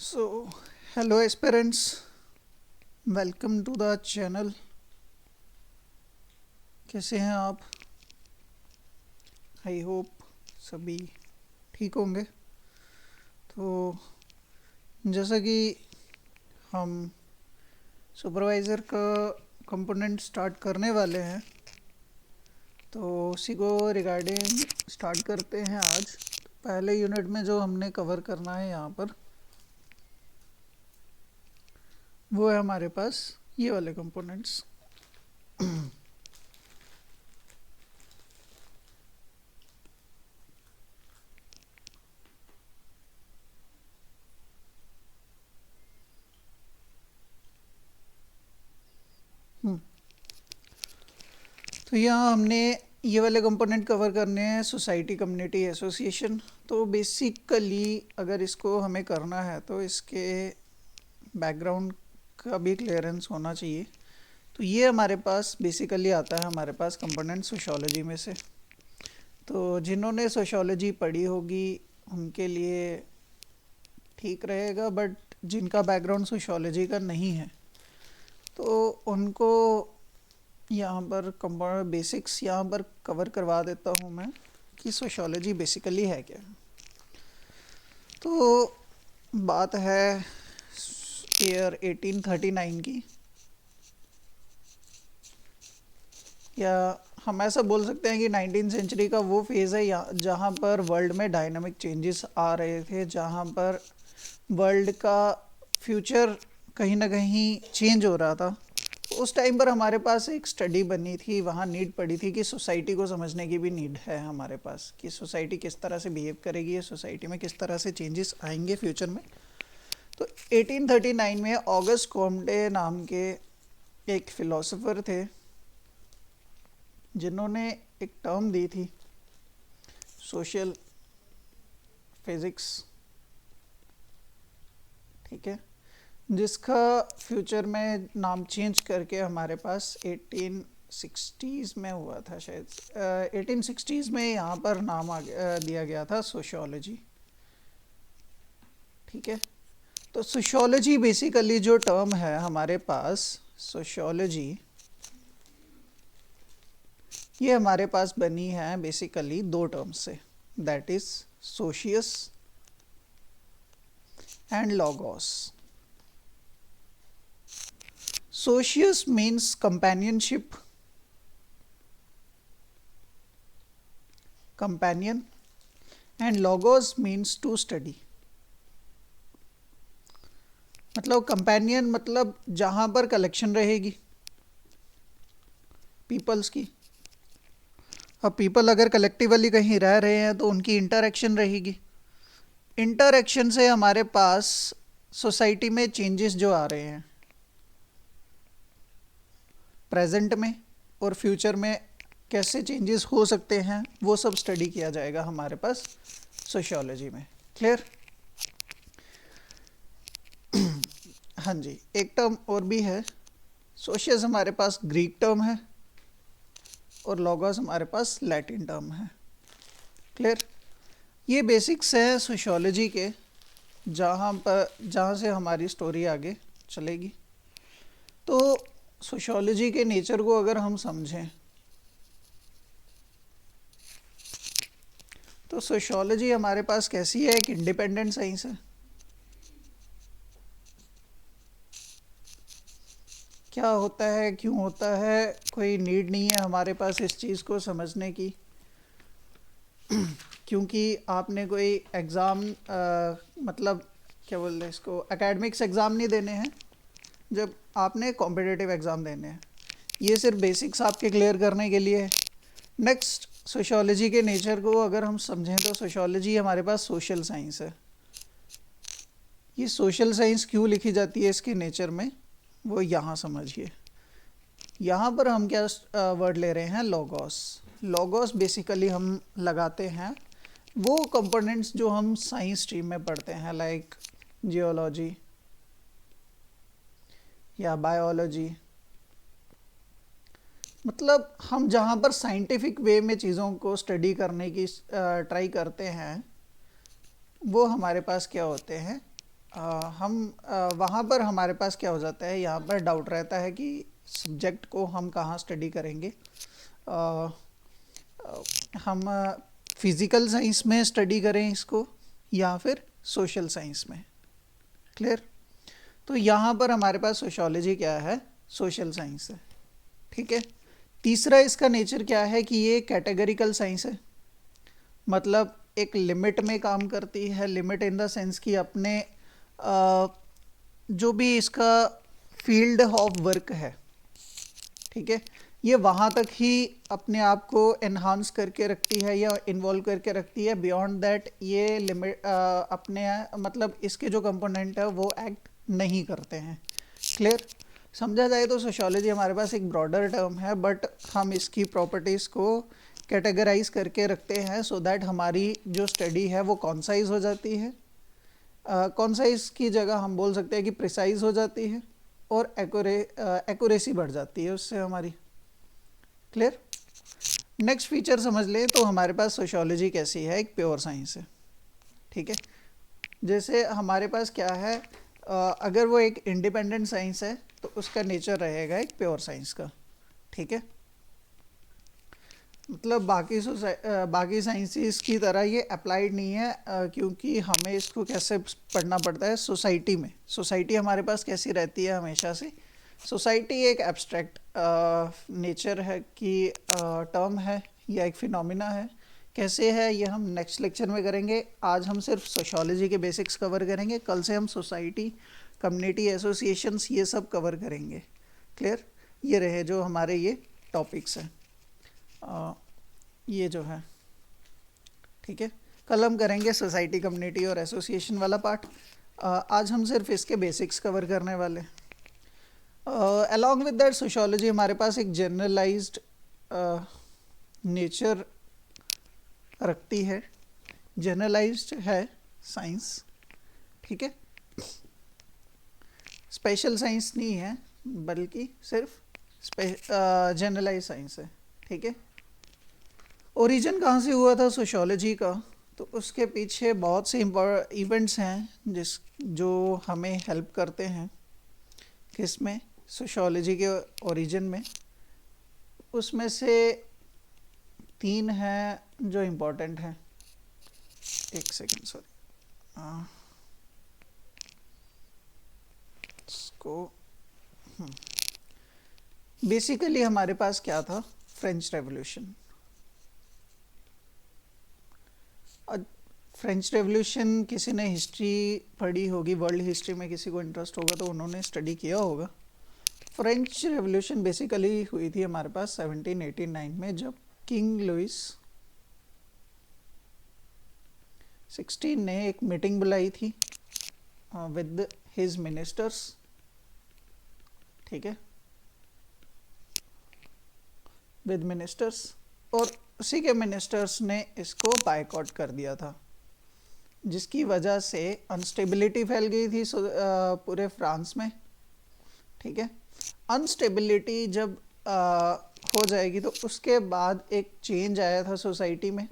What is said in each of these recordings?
So, hello aspirants, welcome to the channel. कैसे हैं आप? आई होप सभी ठीक होंगे। तो जैसा कि हम सुपरवाइज़र का कंपोनेंट स्टार्ट करने वाले हैं, तो उसी को रिगार्डिंग स्टार्ट करते हैं आज। पहले यूनिट में जो हमने कवर करना है यहाँ पर, वो है हमारे पास ये वाले कंपोनेंट्स। तो यहाँ हमने ये वाले कंपोनेंट कवर करने हैं, सोसाइटी, कम्युनिटी, एसोसिएशन। तो बेसिकली अगर इसको हमें करना है तो इसके बैकग्राउंड का भी क्लियरेंस होना चाहिए। तो ये हमारे पास बेसिकली आता है हमारे पास कंपोनेंट सोशियोलॉजी में से। तो जिन्होंने सोशियोलॉजी पढ़ी होगी उनके लिए ठीक रहेगा, बट जिनका बैकग्राउंड सोशियोलॉजी का नहीं है तो उनको यहाँ पर कंपोनेंट बेसिक्स यहाँ पर कवर करवा देता हूँ मैं कि सोशियोलॉजी बेसिकली है क्या। तो बात है ईयर 1839 की, या हम ऐसा बोल सकते हैं कि 19th सेंचुरी का वो फेज़ है जहाँ पर वर्ल्ड में डायनामिक चेंजेस आ रहे थे, जहाँ पर वर्ल्ड का फ्यूचर कहीं ना कहीं चेंज हो रहा था। उस टाइम पर हमारे पास एक स्टडी बनी थी, वहाँ नीड पड़ी थी कि सोसाइटी को समझने की भी नीड है हमारे पास, कि सोसाइटी किस तरह से बिहेव करेगी, ये सोसाइटी में किस तरह से चेंजेस आएंगे फ्यूचर में। तो 1839 में ऑगस्ट कॉम्टे नाम के एक फ़िलोसोफर थे जिन्होंने एक टर्म दी थी सोशल फिज़िक्स, ठीक है, जिसका फ्यूचर में नाम चेंज करके हमारे पास 1860s में हुआ था शायद। 1860s में यहाँ पर नाम दिया गया था सोशियोलॉजी, ठीक है। तो सोशियोलॉजी बेसिकली जो टर्म है हमारे पास, सोशियोलॉजी ये हमारे पास बनी है बेसिकली दो टर्म से, that is socius and logos. Socius means companionship, companion, and logos means to study। मतलब कंपेनियन मतलब जहाँ पर कलेक्शन रहेगी पीपल्स की। अब पीपल अगर कलेक्टिवली कहीं रह रहे हैं तो उनकी इंटरेक्शन रहेगी। इंटरेक्शन से हमारे पास सोसाइटी में चेंजेस जो आ रहे हैं प्रेजेंट में और फ्यूचर में कैसे चेंजेस हो सकते हैं, वो सब स्टडी किया जाएगा हमारे पास सोशियोलॉजी में। क्लियर? हाँ जी, एक टर्म और भी है, सोशियस हमारे पास ग्रीक टर्म है और लॉगोस हमारे पास लैटिन टर्म है। क्लियर? ये बेसिक्स है सोशियोलॉजी के, जहाँ से हमारी स्टोरी आगे चलेगी। तो सोशियोलॉजी के नेचर को अगर हम समझें तो सोशियोलॉजी हमारे पास कैसी है, एक इंडिपेंडेंट साइंस है। क्या होता है, क्यों होता है, कोई नीड नहीं है हमारे पास इस चीज़ को समझने की, क्योंकि आपने कोई एग्ज़ाम मतलब क्या बोलते हैं इसको, एकेडमिक्स एग्ज़ाम नहीं देने हैं जब आपने कॉम्पिटिटिव एग्ज़ाम देने हैं। ये सिर्फ बेसिक्स आपके क्लियर करने के लिए है। नेक्स्ट, सोशियोलॉजी के नेचर को अगर हम समझें तो सोशियोलॉजी हमारे पास सोशल साइंस है। ये सोशल साइंस क्यों लिखी जाती है इसके नेचर में, वो यहाँ समझिए। यहाँ पर हम क्या वर्ड ले रहे हैं, लॉगोस। लॉगोस बेसिकली हम लगाते हैं वो कंपोनेंट्स जो हम साइंस स्ट्रीम में पढ़ते हैं, लाइक जियोलॉजी या बायोलॉजी। मतलब हम जहाँ पर साइंटिफिक वे में चीज़ों को स्टडी करने की ट्राई करते हैं, वो हमारे पास क्या होते हैं, हम वहाँ पर हमारे पास क्या हो जाता है, यहाँ पर डाउट रहता है कि सब्जेक्ट को हम कहाँ स्टडी करेंगे। अ, हम फिज़िकल साइंस में स्टडी करें इसको या फिर सोशल साइंस में। क्लियर। तो यहाँ पर हमारे पास सोशोलॉजी क्या है, सोशल साइंस है। ठीक है। तीसरा इसका नेचर क्या है कि ये कैटेगरिकल साइंस है, मतलब एक लिमिट में काम करती है। लिमिट इन द सेंस कि अपने जो भी इसका फील्ड ऑफ वर्क है, ठीक है, ये वहाँ तक ही अपने आप को एनहांस करके रखती है या इन्वॉल्व करके रखती है। बियॉन्ड दैट ये लिमिट अपने मतलब इसके जो कंपोनेंट है वो एक्ट नहीं करते हैं। क्लियर। समझा जाए तो सोशियोलॉजी हमारे पास एक ब्रॉडर टर्म है, बट हम इसकी प्रॉपर्टीज़ को कैटेगराइज करके रखते हैं सो दैट हमारी जो स्टडी है वो कॉन्साइज हो जाती है। कॉन्साइज की जगह हम बोल सकते हैं कि प्रिसाइज हो जाती है और एक्यूरेसी बढ़ जाती है उससे हमारी। क्लियर। नेक्स्ट फीचर समझ लें तो हमारे पास सोशियोलॉजी कैसी है, एक प्योर साइंस है। ठीक है। जैसे हमारे पास क्या है, अगर वो एक इंडिपेंडेंट साइंस है तो उसका नेचर रहेगा एक प्योर साइंस का। ठीक है। मतलब बाकी साइंसेस की तरह ये अप्लाइड नहीं है, क्योंकि हमें इसको कैसे पढ़ना पड़ता है सोसाइटी में। सोसाइटी हमारे पास कैसी रहती है हमेशा से, सोसाइटी एक एब्स्ट्रैक्ट नेचर है कि टर्म है या एक फिनोमिना है। कैसे है ये हम नेक्स्ट लेक्चर में करेंगे। आज हम सिर्फ सोशोलॉजी के बेसिक्स कवर करेंगे, कल से हम सोसाइटी, कम्युनिटी, एसोसिएशंस ये सब कवर करेंगे। क्लियर। ये रहे जो हमारे ये टॉपिक्स हैं, ये जो है। ठीक है। कल हम करेंगे सोसाइटी, कम्युनिटी और एसोसिएशन वाला पार्ट। आज हम सिर्फ इसके बेसिक्स कवर करने वाले। अलॉन्ग विद दैट सोशियोलॉजी हमारे पास एक जनरलाइज्ड नेचर रखती है, जनरलाइज्ड है साइंस। ठीक है। स्पेशल साइंस नहीं है बल्कि सिर्फ जनरलाइज साइंस है। ठीक है। ओरिजिन कहाँ से हुआ था सोशियोलॉजी का, तो उसके पीछे बहुत से इवेंट्स हैं जो हमें हेल्प करते हैं किस में, सोशियोलॉजी के ओरिजिन में। उसमें से 3 हैं जो इम्पोर्टेंट हैं। एक सेकेंड, सॉरी, इसको बेसिकली हमारे पास क्या था, फ्रेंच रेवोल्यूशन। फ्रेंच रेवोल्यूशन किसी ने हिस्ट्री पढ़ी होगी, वर्ल्ड हिस्ट्री में किसी को इंटरेस्ट होगा तो उन्होंने स्टडी किया होगा। फ्रेंच रेवोल्यूशन बेसिकली हुई थी हमारे पास 1789 में, जब किंग लुइस 16 ने एक मीटिंग बुलाई थी विद हिज मिनिस्टर्स। ठीक है, विद मिनिस्टर्स, और उसी के मिनिस्टर्स ने इसको बायकॉट कर दिया था, जिसकी वजह से अनस्टेबिलिटी फैल गई थी पूरे फ्रांस में। ठीक है। अनस्टेबिलिटी जब हो जाएगी तो उसके बाद एक चेंज आया था सोसाइटी में,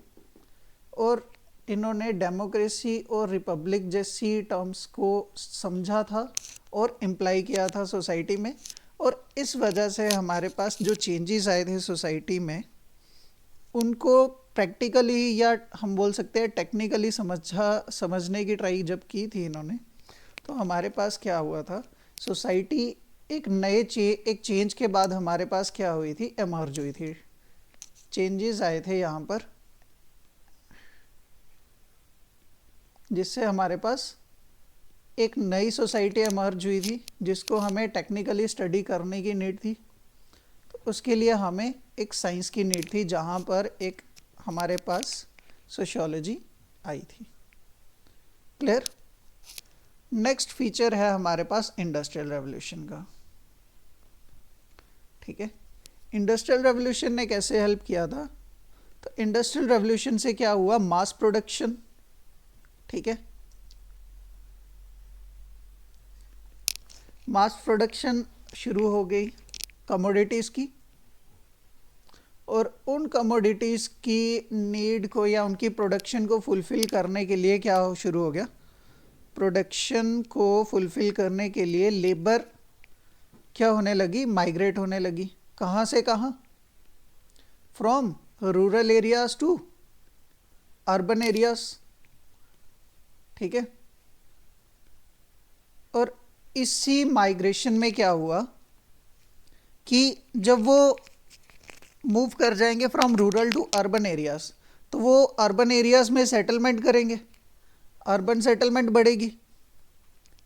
और इन्होंने डेमोक्रेसी और रिपब्लिक जैसी टर्म्स को समझा था और इम्प्लाई किया था सोसाइटी में। और इस वजह से हमारे पास जो चेंजेस आए थे सोसाइटी में, उनको प्रैक्टिकली या हम बोल सकते हैं टेक्निकली समझने की ट्राई जब की थी इन्होंने, तो हमारे पास क्या हुआ था, सोसाइटी एक एक चेंज के बाद हमारे पास क्या हुई थी, एमर्ज हुई थी, चेंजेस आए थे यहाँ पर, जिससे हमारे पास एक नई सोसाइटी एमर्ज हुई थी जिसको हमें टेक्निकली स्टडी करने की नीड थी। तो उसके लिए हमें एक साइंस की नीड थी, जहाँ पर एक हमारे पास सोशियोलॉजी आई थी। क्लियर। नेक्स्ट फीचर है हमारे पास इंडस्ट्रियल रेवोल्यूशन का। ठीक है। इंडस्ट्रियल रेवोल्यूशन ने कैसे हेल्प किया था, तो इंडस्ट्रियल रेवोल्यूशन से क्या हुआ, मास प्रोडक्शन। ठीक है। मास प्रोडक्शन शुरू हो गई कमोडिटीज़ की, और उन कमोडिटीज़ की नीड को या उनकी प्रोडक्शन को फुलफ़िल करने के लिए क्या शुरू हो गया, प्रोडक्शन को फुलफिल करने के लिए लेबर क्या होने लगी, माइग्रेट होने लगी। कहाँ से कहाँ, from rural areas to urban areas, ठीक है। और इसी माइग्रेशन में क्या हुआ कि जब वो मूव कर जाएंगे from rural to urban areas, तो वो अर्बन एरियाज में सेटलमेंट करेंगे, अर्बन सेटलमेंट बढ़ेगी,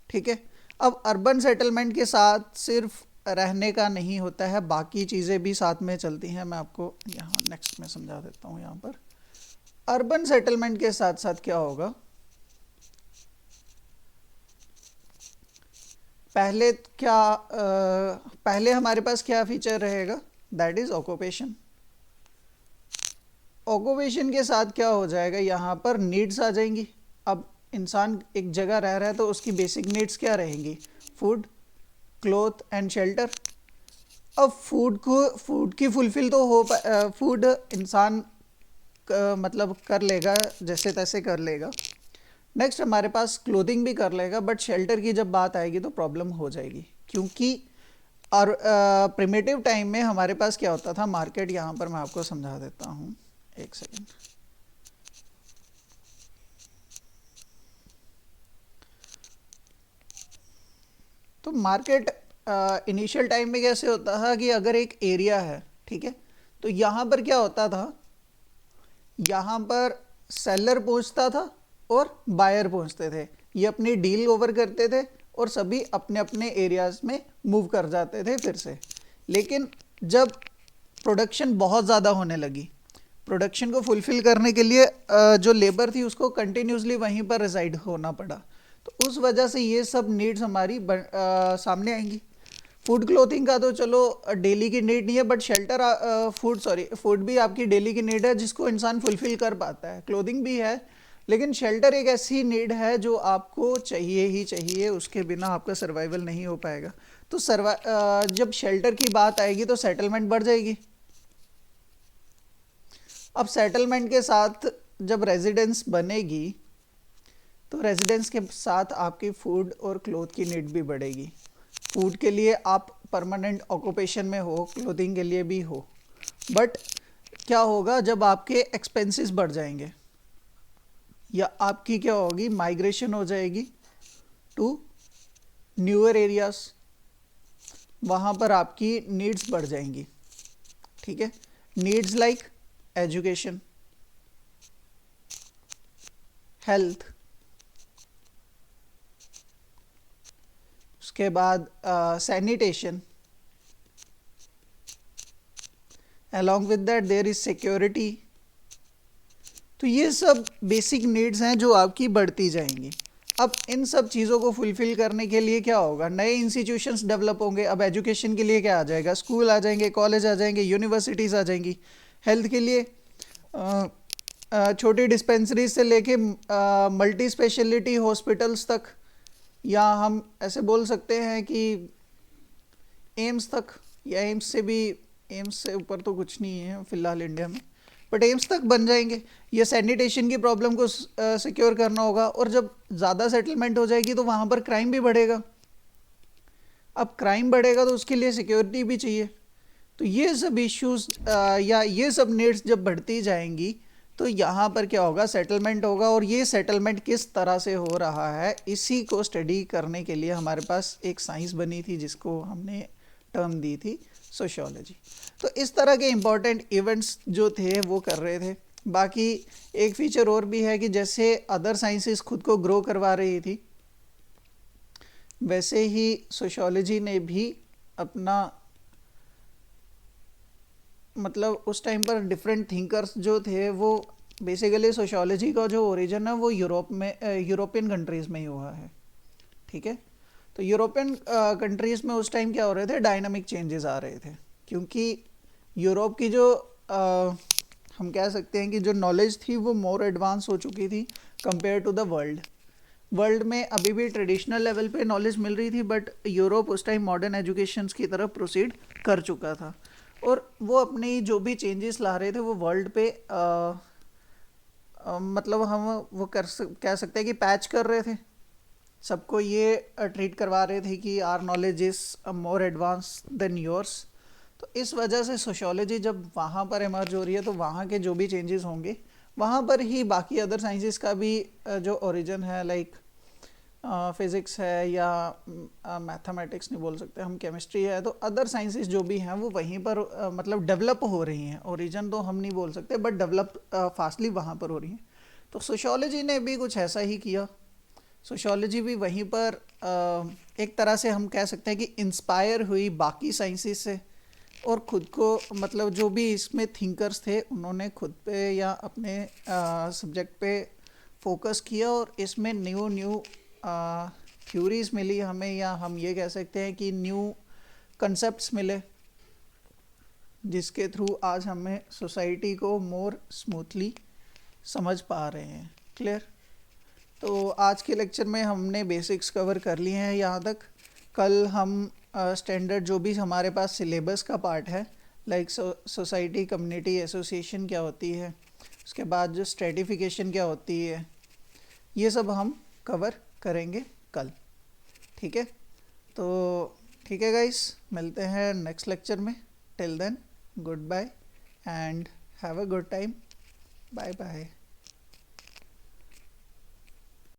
ठीक है। अब अर्बन सेटलमेंट के साथ सिर्फ रहने का नहीं होता है, बाकी चीज़ें भी साथ में चलती हैं। मैं आपको यहाँ नेक्स्ट में समझा देता हूँ। यहाँ पर अर्बन सेटलमेंट के साथ साथ क्या होगा, पहले हमारे पास क्या फीचर रहेगा, दैट इज ऑक्यूपेशन। ऑक्यूपेशन के साथ क्या हो जाएगा, यहाँ पर नीड्स आ जाएंगी। अब इंसान एक जगह रह रहा है तो उसकी बेसिक नीड्स क्या रहेंगी, फूड, क्लोथ एंड शेल्टर। अब फूड की फुलफिल तो हो फूड इंसान मतलब कर लेगा, जैसे तैसे कर लेगा। नेक्स्ट हमारे पास क्लोथिंग भी कर लेगा, बट शेल्टर की जब बात आएगी तो प्रॉब्लम हो जाएगी, क्योंकि और प्रिमिटिव टाइम में हमारे पास क्या होता था, मार्केट। यहाँ पर मैं आपको समझा देता हूँ, एक सेकेंड। तो मार्केट इनिशियल टाइम में कैसे होता था कि अगर एक एरिया है, ठीक है, तो यहाँ पर क्या होता था, यहाँ पर सेलर पहुँचता था और बायर पहुँचते थे। ये अपनी डील ओवर करते थे और सभी अपने अपने एरियाज में मूव कर जाते थे फिर से। लेकिन जब प्रोडक्शन बहुत ज़्यादा होने लगी, प्रोडक्शन को फुलफ़िल करने के लिए जो लेबर थी उसको कंटिन्यूसली वहीं पर रिजाइड होना पड़ा। तो उस वजह से ये सब नीड्स हमारी सामने आएंगी। फूड क्लोथिंग का तो चलो डेली की नीड नहीं है, बट शेल्टर फूड भी आपकी डेली की नीड है जिसको इंसान फुलफ़िल कर पाता है। क्लोथिंग भी है, लेकिन शेल्टर एक ऐसी नीड है जो आपको चाहिए ही चाहिए, उसके बिना आपका सर्वाइवल नहीं हो पाएगा। तो जब शेल्टर की बात आएगी तो सेटलमेंट बढ़ जाएगी। अब सेटलमेंट के साथ जब रेजिडेंस बनेगी तो रेजिडेंस के साथ आपकी फूड और क्लोथ की नीड भी बढ़ेगी। फूड के लिए आप परमानेंट ऑक्यूपेशन में हो, क्लोथिंग के लिए भी हो, बट क्या होगा जब आपके एक्सपेंसेस बढ़ जाएंगे या आपकी क्या होगी, माइग्रेशन हो जाएगी टू न्यूअर एरियाज, वहाँ पर आपकी नीड्स बढ़ जाएंगी, ठीक है। नीड्स लाइक एजुकेशन, हेल्थ, उसके बाद sanitation, along with that there is security। तो ये सब बेसिक नीड्स हैं जो आपकी बढ़ती जाएंगी। अब इन सब चीज़ों को फुलफ़िल करने के लिए क्या होगा, नए इंस्टीट्यूशंस डेवलप होंगे। अब एजुकेशन के लिए क्या आ जाएगा, स्कूल आ जाएंगे, कॉलेज आ जाएंगे, यूनिवर्सिटीज़ आ जाएंगी। हेल्थ के लिए छोटी डिस्पेंसरीज से लेके मल्टी स्पेशलिटी हॉस्पिटल्स तक, या हम ऐसे बोल सकते हैं कि एम्स तक, या एम्स से ऊपर तो कुछ नहीं है फ़िलहाल इंडिया में, बट एम्स तक बन जाएंगे। ये सैनिटेशन की प्रॉब्लम को सिक्योर करना होगा। और जब ज़्यादा सेटलमेंट हो जाएगी तो वहाँ पर क्राइम भी बढ़ेगा। अब क्राइम बढ़ेगा तो उसके लिए सिक्योरिटी भी चाहिए। तो ये सब इश्यूज या ये सब नीड्स जब बढ़ती जाएंगी तो यहाँ पर क्या होगा, सेटलमेंट होगा। और ये सेटलमेंट किस तरह से हो रहा है, इसी को स्टडी करने के लिए हमारे पास एक साइंस बनी थी जिसको हमने टर्म दी थी सोशियोलॉजी। तो इस तरह के इम्पॉर्टेंट इवेंट्स जो थे वो कर रहे थे। बाकी एक फीचर और भी है कि जैसे अदर साइंसेस खुद को ग्रो करवा रही थी, वैसे ही सोशियोलॉजी ने भी अपना, मतलब उस टाइम पर डिफरेंट थिंकर्स जो थे वो बेसिकली, सोशियोलॉजी का जो ओरिजिन है वो यूरोपियन कंट्रीज़ में ही हुआ है, ठीक है। तो यूरोपियन कंट्रीज़ में उस टाइम क्या हो रहे थे, डायनामिक चेंजेस आ रहे थे, क्योंकि यूरोप की जो हम कह सकते हैं कि जो नॉलेज थी वो मोर एडवांस हो चुकी थी कंपेयर टू द वर्ल्ड में अभी भी ट्रेडिशनल लेवल पे नॉलेज मिल रही थी, बट यूरोप उस टाइम मॉडर्न एजुकेशन की तरफ प्रोसीड कर चुका था। और वो अपनी जो भी चेंजेस ला रहे थे वो वर्ल्ड पे मतलब हम वो कह सकते हैं कि पैच कर रहे थे। सबको ये ट्रीट करवा रहे थे कि our knowledge is more advance than yours. तो इस वजह से सोशियोलॉजी जब वहाँ पर इमर्ज हो रही है तो वहाँ के जो भी चेंजेस होंगे वहाँ पर ही बाकी अदर साइंसेस का भी जो ओरिजिन है, लाइक फिज़िक्स है या मैथमेटिक्स नहीं बोल सकते हम, केमिस्ट्री है, तो अदर साइंसेस जो भी हैं वो वहीं पर मतलब डेवलप हो रही हैं। ओरिजिन तो हम नहीं बोल सकते बट डेवलप फास्टली वहाँ पर हो रही हैं। तो सोशियोलॉजी ने भी कुछ ऐसा ही किया। सोशियोलॉजी भी वहीं पर एक तरह से हम कह सकते हैं कि इंस्पायर हुई बाकी साइंसेस से, और ख़ुद को मतलब जो भी इसमें थिंकर्स थे उन्होंने खुद पे या अपने सब्जेक्ट पे फोकस किया और इसमें न्यू न्यू थ्योरीज मिली हमें, या हम ये कह सकते हैं कि न्यू कंसेप्ट्स मिले जिसके थ्रू आज हमें सोसाइटी को मोर स्मूथली समझ पा रहे हैं। क्लियर? तो आज के लेक्चर में हमने बेसिक्स कवर कर लिए हैं यहाँ तक। कल हम स्टैंडर्ड जो भी हमारे पास सिलेबस का पार्ट है, लाइक सोसाइटी कम्युनिटी एसोसिएशन क्या होती है, उसके बाद जो स्ट्रेटिफिकेशन क्या होती है, ये सब हम कवर करेंगे कल। ठीक है? तो ठीक है गाइस, मिलते हैं नेक्स्ट लेक्चर में। Till then goodbye and have a good time. Bye bye.